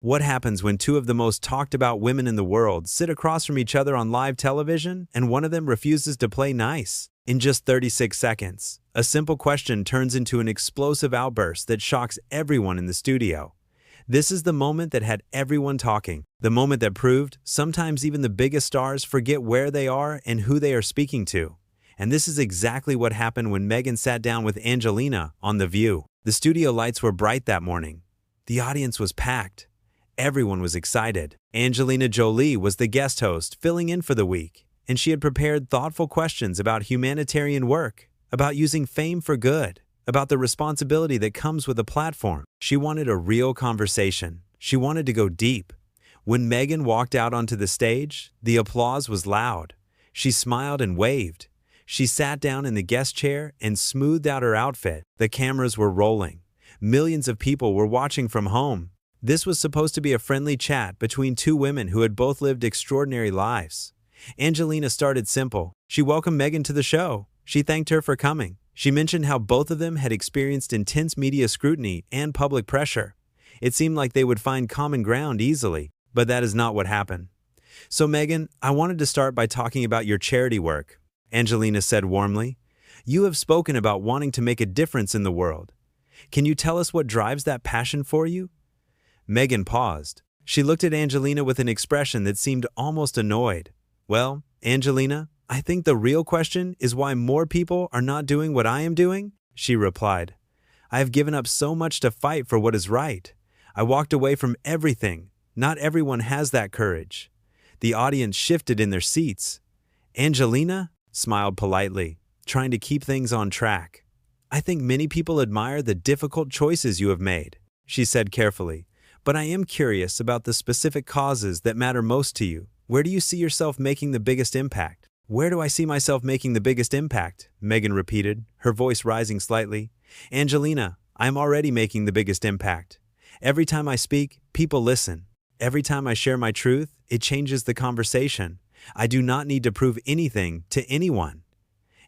What happens when two of the most talked about women in the world sit across from each other on live television and one of them refuses to play nice? In just 36 seconds, a simple question turns into an explosive outburst that shocks everyone in the studio. This is the moment that had everyone talking, the moment that proved sometimes even the biggest stars forget where they are and who they are speaking to. And this is exactly what happened when Meghan sat down with Angelina on The View. The studio lights were bright that morning. The audience was packed. Everyone was excited. Angelina Jolie was the guest host, filling in for the week, and she had prepared thoughtful questions about humanitarian work, about using fame for good, about the responsibility that comes with a platform. She wanted a real conversation. She wanted to go deep. When Meghan walked out onto the stage, the applause was loud. She smiled and waved. She sat down in the guest chair and smoothed out her outfit. The cameras were rolling. Millions of people were watching from home. This was supposed to be a friendly chat between two women who had both lived extraordinary lives. Angelina started simple. She welcomed Meghan to the show. She thanked her for coming. She mentioned how both of them had experienced intense media scrutiny and public pressure. It seemed like they would find common ground easily, but that is not what happened. "So Meghan, I wanted to start by talking about your charity work," Angelina said warmly. "You have spoken about wanting to make a difference in the world. Can you tell us what drives that passion for you?" Meghan paused. She looked at Angelina with an expression that seemed almost annoyed. "Well, Angelina, I think the real question is why more people are not doing what I am doing," she replied. "I have given up so much to fight for what is right. I walked away from everything. Not everyone has that courage." The audience shifted in their seats. Angelina smiled politely, trying to keep things on track. "I think many people admire the difficult choices you have made," she said carefully. "But I am curious about the specific causes that matter most to you. Where do you see yourself making the biggest impact?" "Where do I see myself making the biggest impact?" Meghan repeated, her voice rising slightly. "Angelina, I am already making the biggest impact. Every time I speak, people listen. Every time I share my truth, it changes the conversation. I do not need to prove anything to anyone."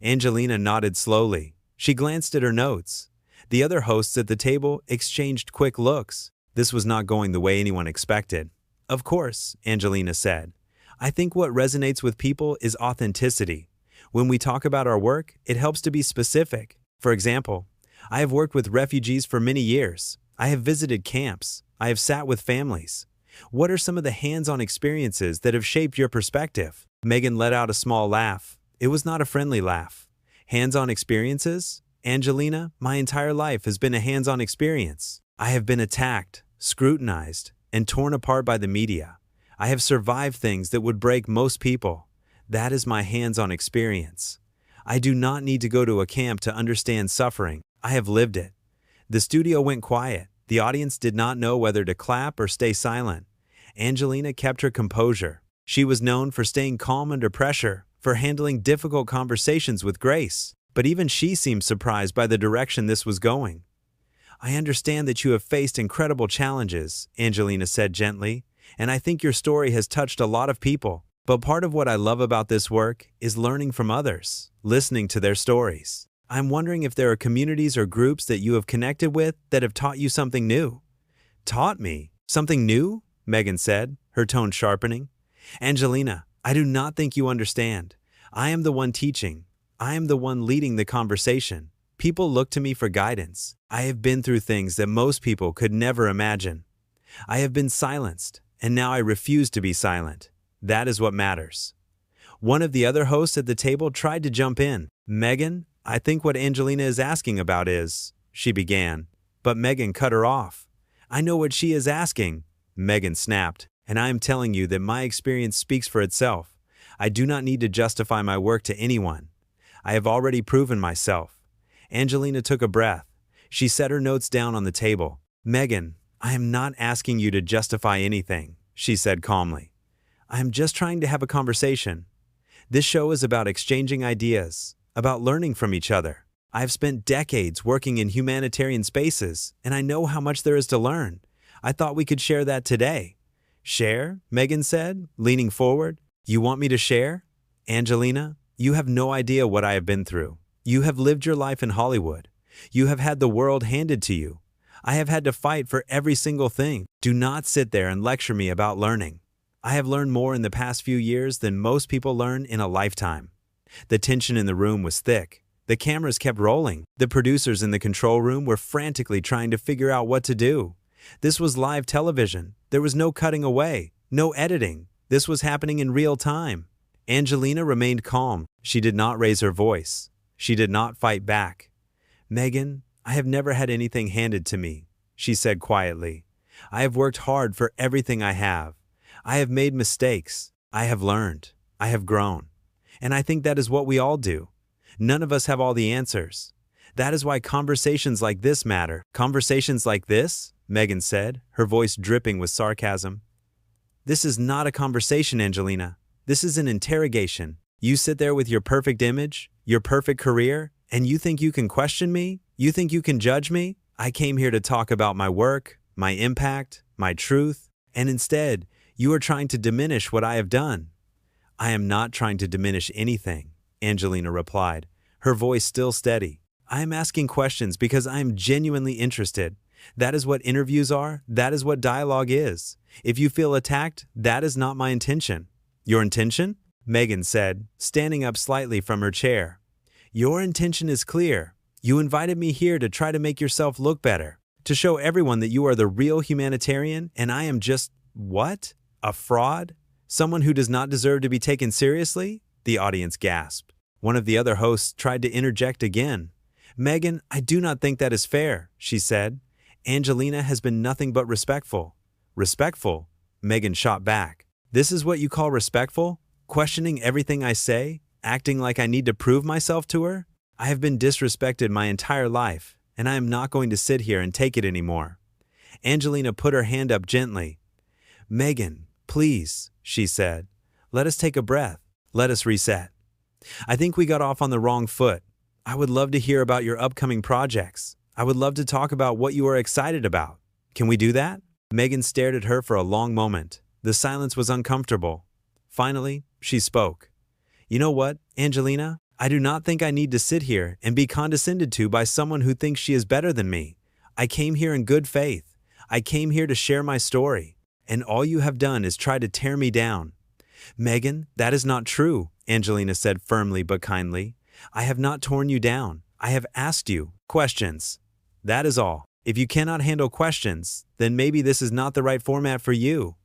Angelina nodded slowly. She glanced at her notes. The other hosts at the table exchanged quick looks. This was not going the way anyone expected. "Of course," Angelina said. "I think what resonates with people is authenticity. When we talk about our work, it helps to be specific. For example, I have worked with refugees for many years. I have visited camps. I have sat with families. What are some of the hands-on experiences that have shaped your perspective?" Meghan let out a small laugh. It was not a friendly laugh. "Hands-on experiences? Angelina, my entire life has been a hands-on experience. I have been attacked, scrutinized, and torn apart by the media. I have survived things that would break most people. That is my hands-on experience. I do not need to go to a camp to understand suffering. I have lived it." The studio went quiet. The audience did not know whether to clap or stay silent. Angelina kept her composure. She was known for staying calm under pressure, for handling difficult conversations with grace. But even she seemed surprised by the direction this was going. "I understand that you have faced incredible challenges," Angelina said gently, "and I think your story has touched a lot of people. But part of what I love about this work is learning from others, listening to their stories. I'm wondering if there are communities or groups that you have connected with that have taught you something new." "Taught me? Something new?" Meghan said, her tone sharpening. "Angelina, I do not think you understand. I am the one teaching. I am the one leading the conversation. People look to me for guidance. I have been through things that most people could never imagine. I have been silenced, and now I refuse to be silent. That is what matters." One of the other hosts at the table tried to jump in. "Meghan, I think what Angelina is asking about is," she began. But Meghan cut her off. "I know what she is asking," Meghan snapped, "and I am telling you that my experience speaks for itself. I do not need to justify my work to anyone. I have already proven myself." Angelina took a breath. She set her notes down on the table. "Meghan, I am not asking you to justify anything," she said calmly. "I am just trying to have a conversation. This show is about exchanging ideas, about learning from each other. I have spent decades working in humanitarian spaces, and I know how much there is to learn. I thought we could share that today." "Share?" Meghan said, leaning forward. "You want me to share? Angelina, you have no idea what I have been through. You have lived your life in Hollywood. You have had the world handed to you. I have had to fight for every single thing. Do not sit there and lecture me about learning. I have learned more in the past few years than most people learn in a lifetime. The tension in the room was thick. The cameras kept rolling. The producers in the control room were frantically trying to figure out what to do. This was live television. There was no cutting away, no editing. This was happening in real time. Angelina remained calm. She did not raise her voice. She did not fight back. "Meghan, I have never had anything handed to me," she said quietly. "I have worked hard for everything I have. I have made mistakes. I have learned. I have grown. And I think that is what we all do. None of us have all the answers. That is why conversations like this matter." "Conversations like this?" Meghan said, her voice dripping with sarcasm. "This is not a conversation, Angelina. This is an interrogation. You sit there with your perfect image, your perfect career, and you think you can question me? You think you can judge me? I came here to talk about my work, my impact, my truth, and instead, you are trying to diminish what I have done." "I am not trying to diminish anything," Angelina replied, her voice still steady. "I am asking questions because I am genuinely interested. That is what interviews are. That is what dialogue is. If you feel attacked, that is not my intention." "Your intention?" Meghan said, standing up slightly from her chair. "Your intention is clear. You invited me here to try to make yourself look better, to show everyone that you are the real humanitarian, and I am just, what? A fraud? Someone who does not deserve to be taken seriously?" The audience gasped. One of the other hosts tried to interject again. "Meghan, I do not think that is fair," she said. "Angelina has been nothing but respectful." "Respectful?" Meghan shot back. "This is what you call respectful? Questioning everything I say? Acting like I need to prove myself to her? I have been disrespected my entire life, and I am not going to sit here and take it anymore." Angelina put her hand up gently. "Meghan, please," she said. "Let us take a breath. Let us reset. I think we got off on the wrong foot. I would love to hear about your upcoming projects. I would love to talk about what you are excited about. Can we do that?" Meghan stared at her for a long moment. The silence was uncomfortable. Finally, she spoke. "You know what, Angelina? I do not think I need to sit here and be condescended to by someone who thinks she is better than me. I came here in good faith. I came here to share my story. And all you have done is try to tear me down." "Meghan, that is not true," Angelina said firmly but kindly. "I have not torn you down. I have asked you questions. That is all. If you cannot handle questions, then maybe this is not the right format for you."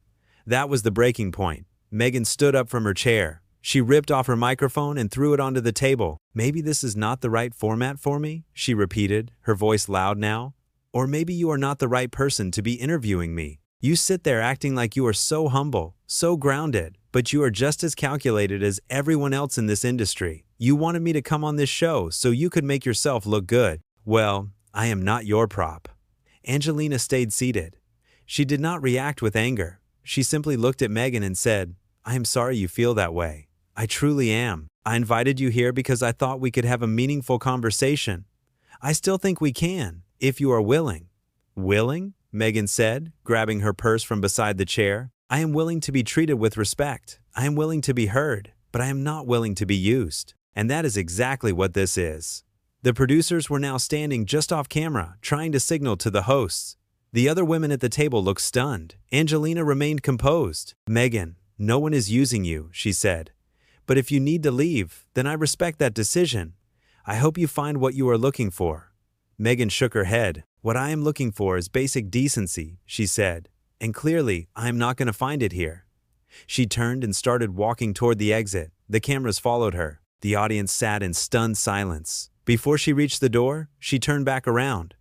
That was the breaking point. Meghan stood up from her chair. She ripped off her microphone and threw it onto the table. "Maybe this is not the right format for me," she repeated, her voice loud now. "Or maybe you are not the right person to be interviewing me. You sit there acting like you are so humble, so grounded, but you are just as calculated as everyone else in this industry. You wanted me to come on this show so you could make yourself look good. Well, I am not your prop." Angelina stayed seated. She did not react with anger. She simply looked at Meghan and said, "I am sorry you feel that way. I truly am. I invited you here because I thought we could have a meaningful conversation. I still think we can, if you are willing." "Willing?" Meghan said, grabbing her purse from beside the chair. "I am willing to be treated with respect. I am willing to be heard, but I am not willing to be used. And that is exactly what this is." The producers were now standing just off camera, trying to signal to the hosts. The other women at the table looked stunned. Angelina remained composed. "Meghan, no one is using you," she said. "But if you need to leave, then I respect that decision. I hope you find what you are looking for." Meghan shook her head. "What I am looking for is basic decency," she said. "And clearly, I am not going to find it here." She turned and started walking toward the exit. The cameras followed her. The audience sat in stunned silence. Before she reached the door, she turned back around.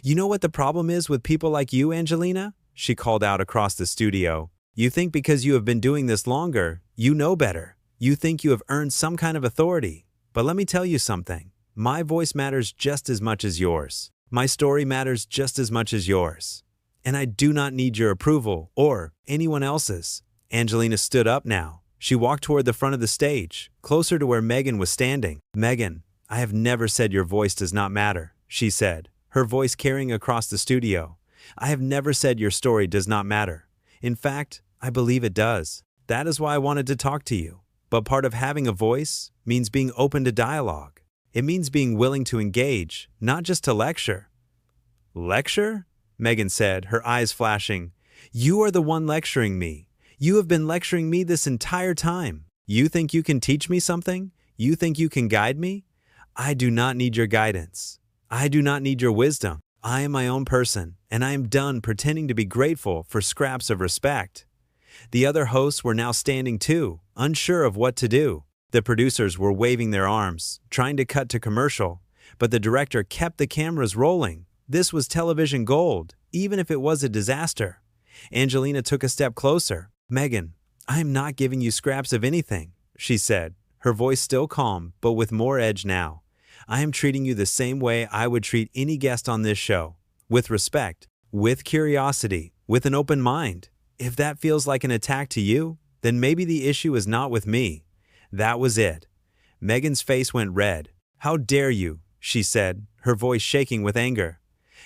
"You know what the problem is with people like you, Angelina?" she called out across the studio. "You think because you have been doing this longer, you know better. You think you have earned some kind of authority. But let me tell you something. My voice matters just as much as yours. My story matters just as much as yours. And I do not need your approval or anyone else's." Angelina stood up now. She walked toward the front of the stage, closer to where Meghan was standing. "Meghan, I have never said your voice does not matter," she said, her voice carrying across the studio. "I have never said your story does not matter. In fact, I believe it does. That is why I wanted to talk to you. But part of having a voice means being open to dialogue. It means being willing to engage, not just to lecture." "Lecture?" Meghan said, her eyes flashing. "You are the one lecturing me. You have been lecturing me this entire time. You think you can teach me something? You think you can guide me? I do not need your guidance. I do not need your wisdom. I am my own person, and I am done pretending to be grateful for scraps of respect." The other hosts were now standing too, unsure of what to do. The producers were waving their arms, trying to cut to commercial, but the director kept the cameras rolling. This was television gold, even if it was a disaster. Angelina took a step closer. "Meghan, I am not giving you scraps of anything," she said, her voice still calm, but with more edge now. "I am treating you the same way I would treat any guest on this show, with respect, with curiosity, with an open mind. If that feels like an attack to you, then maybe the issue is not with me." That was it. Meghan's face went red. "How dare you?" she said, her voice shaking with anger.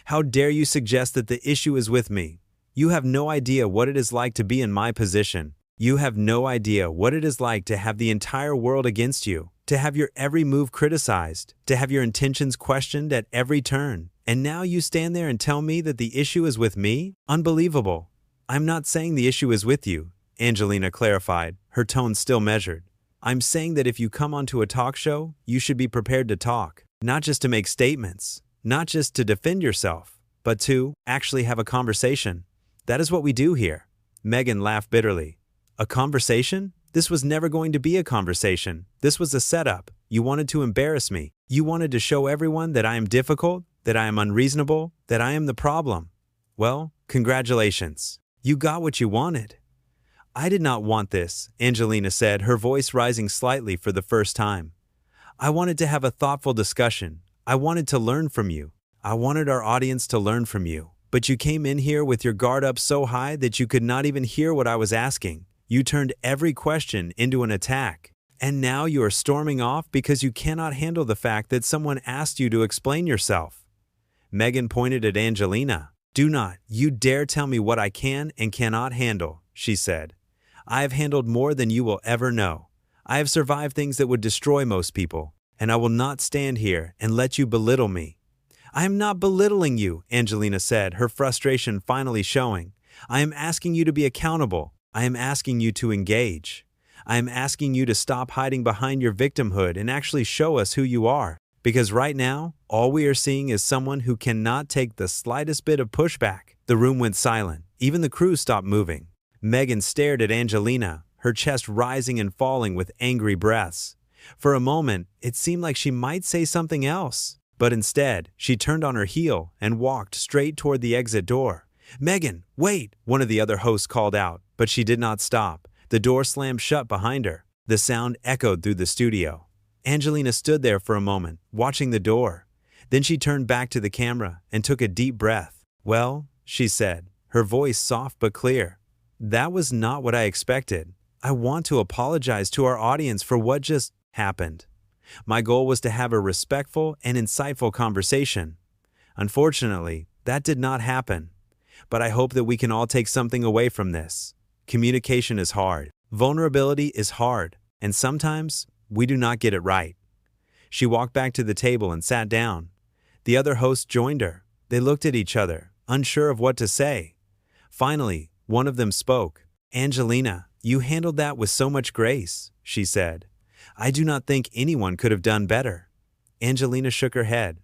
"How dare you suggest that the issue is with me? You have no idea what it is like to be in my position. You have no idea what it is like to have the entire world against you, to have your every move criticized, to have your intentions questioned at every turn. And now you stand there and tell me that the issue is with me? Unbelievable." "I'm not saying the issue is with you," Angelina clarified, her tone still measured. "I'm saying that if you come onto a talk show, you should be prepared to talk, not just to make statements, not just to defend yourself, but to actually have a conversation. That is what we do here." Meghan laughed bitterly. "A conversation? This was never going to be a conversation. This was a setup. You wanted to embarrass me. You wanted to show everyone that I am difficult, that I am unreasonable, that I am the problem. Well, congratulations. You got what you wanted." "I did not want this," Angelina said, her voice rising slightly for the first time. "I wanted to have a thoughtful discussion. I wanted to learn from you. I wanted our audience to learn from you. But you came in here with your guard up so high that you could not even hear what I was asking. You turned every question into an attack. And now you are storming off because you cannot handle the fact that someone asked you to explain yourself." Meghan pointed at Angelina. "Do not you dare tell me what I can and cannot handle," she said. "I have handled more than you will ever know. I have survived things that would destroy most people, and I will not stand here and let you belittle me." "I am not belittling you," Angelina said, her frustration finally showing. "I am asking you to be accountable. I am asking you to engage. I am asking you to stop hiding behind your victimhood and actually show us who you are. Because right now, all we are seeing is someone who cannot take the slightest bit of pushback." The room went silent. Even the crew stopped moving. Meghan stared at Angelina, her chest rising and falling with angry breaths. For a moment, it seemed like she might say something else. But instead, she turned on her heel and walked straight toward the exit door. "Meghan, wait!" one of the other hosts called out, but she did not stop. The door slammed shut behind her. The sound echoed through the studio. Angelina stood there for a moment, watching the door. Then she turned back to the camera and took a deep breath. "Well," she said, her voice soft but clear, "that was not what I expected. I want to apologize to our audience for what just happened. My goal was to have a respectful and insightful conversation. Unfortunately, that did not happen. But I hope that we can all take something away from this. Communication is hard. Vulnerability is hard. And sometimes, we do not get it right." She walked back to the table and sat down. The other hosts joined her. They looked at each other, unsure of what to say. Finally, one of them spoke. "Angelina, you handled that with so much grace," she said. "I do not think anyone could have done better." Angelina shook her head.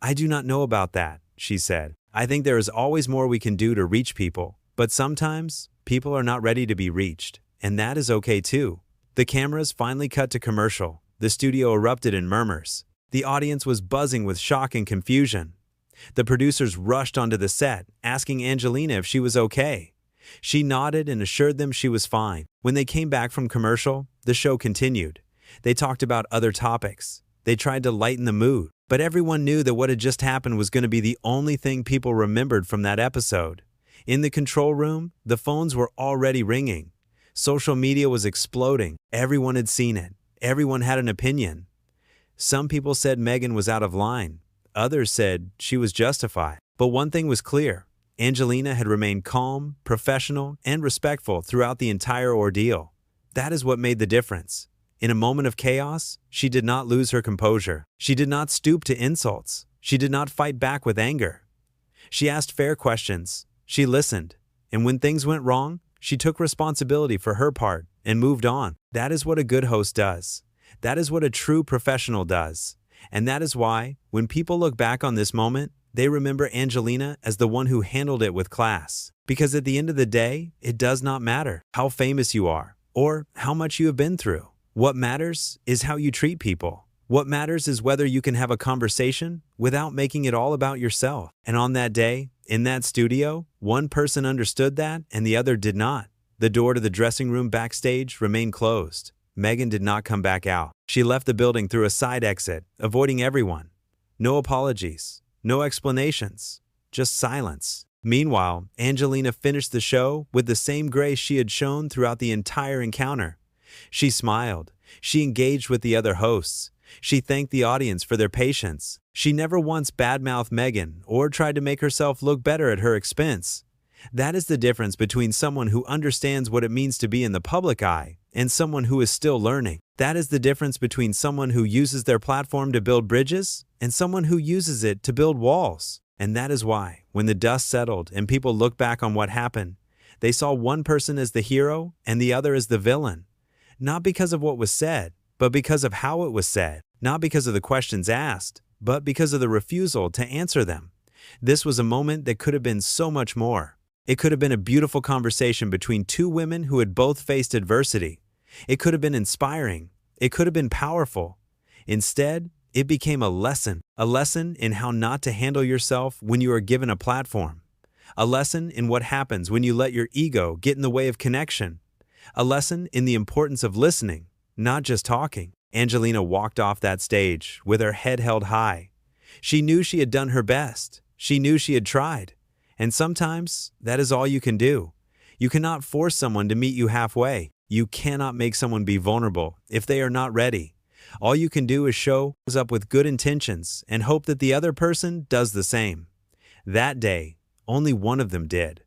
"I do not know about that," she said. "I think there is always more we can do to reach people, but sometimes people are not ready to be reached, and that is okay too." The cameras finally cut to commercial. The studio erupted in murmurs. The audience was buzzing with shock and confusion. The producers rushed onto the set, asking Angelina if she was okay. She nodded and assured them she was fine. When they came back from commercial, the show continued. They talked about other topics. They tried to lighten the mood, but everyone knew that what had just happened was going to be the only thing people remembered from that episode. In the control room, the phones were already ringing. Social media was exploding. Everyone had seen it. Everyone had an opinion. Some people said Meghan was out of line. Others said she was justified. But one thing was clear. Angelina had remained calm, professional, and respectful throughout the entire ordeal. That is what made the difference. In a moment of chaos, she did not lose her composure. She did not stoop to insults. She did not fight back with anger. She asked fair questions. She listened. And when things went wrong, she took responsibility for her part and moved on. That is what a good host does. That is what a true professional does. And that is why, when people look back on this moment, they remember Angelina as the one who handled it with class. Because at the end of the day, it does not matter how famous you are or how much you have been through. What matters is how you treat people. What matters is whether you can have a conversation without making it all about yourself. And on that day, in that studio, one person understood that and the other did not. The door to the dressing room backstage remained closed. Meghan did not come back out. She left the building through a side exit, avoiding everyone. No apologies, no explanations, just silence. Meanwhile, Angelina finished the show with the same grace she had shown throughout the entire encounter. She smiled. She engaged with the other hosts. She thanked the audience for their patience. She never once badmouthed Meghan or tried to make herself look better at her expense. That is the difference between someone who understands what it means to be in the public eye and someone who is still learning. That is the difference between someone who uses their platform to build bridges and someone who uses it to build walls. And that is why, when the dust settled and people looked back on what happened, they saw one person as the hero and the other as the villain. Not because of what was said, but because of how it was said. Not because of the questions asked, but because of the refusal to answer them. This was a moment that could have been so much more. It could have been a beautiful conversation between two women who had both faced adversity. It could have been inspiring. It could have been powerful. Instead, it became a lesson in how not to handle yourself when you are given a platform. A lesson in what happens when you let your ego get in the way of connection. A lesson in the importance of listening, not just talking. Angelina walked off that stage with her head held high. She knew she had done her best. She knew she had tried. And sometimes, that is all you can do. You cannot force someone to meet you halfway. You cannot make someone be vulnerable if they are not ready. All you can do is show up with good intentions and hope that the other person does the same. That day, only one of them did.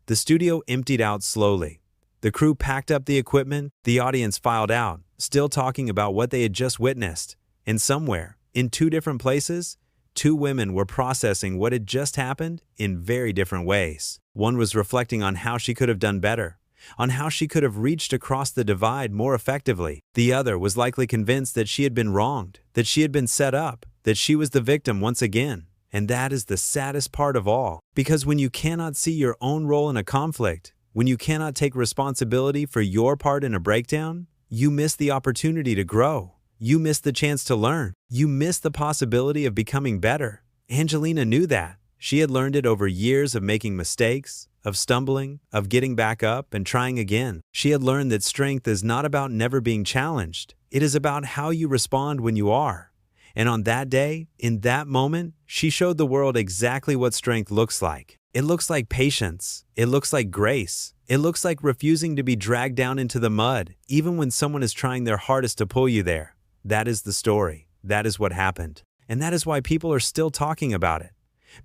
The studio emptied out slowly. The crew packed up the equipment. The audience filed out, still talking about what they had just witnessed. And somewhere, in two different places, two women were processing what had just happened in very different ways. One was reflecting on how she could have done better, on how she could have reached across the divide more effectively. The other was likely convinced that she had been wronged, that she had been set up, that she was the victim once again. And that is the saddest part of all. Because when you cannot see your own role in a conflict, when you cannot take responsibility for your part in a breakdown, you miss the opportunity to grow. You miss the chance to learn. You miss the possibility of becoming better. Angelina knew that. She had learned it over years of making mistakes, of stumbling, of getting back up and trying again. She had learned that strength is not about never being challenged. It is about how you respond when you are. And on that day, in that moment, she showed the world exactly what strength looks like. It looks like patience. It looks like grace. It looks like refusing to be dragged down into the mud, even when someone is trying their hardest to pull you there. That is the story. That is what happened. And that is why people are still talking about it.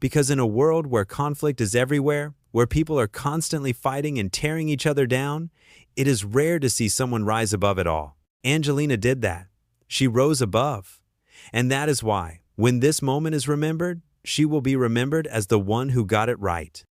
Because in a world where conflict is everywhere, where people are constantly fighting and tearing each other down, it is rare to see someone rise above it all. Angelina did that. She rose above. And that is why, when this moment is remembered, she will be remembered as the one who got it right.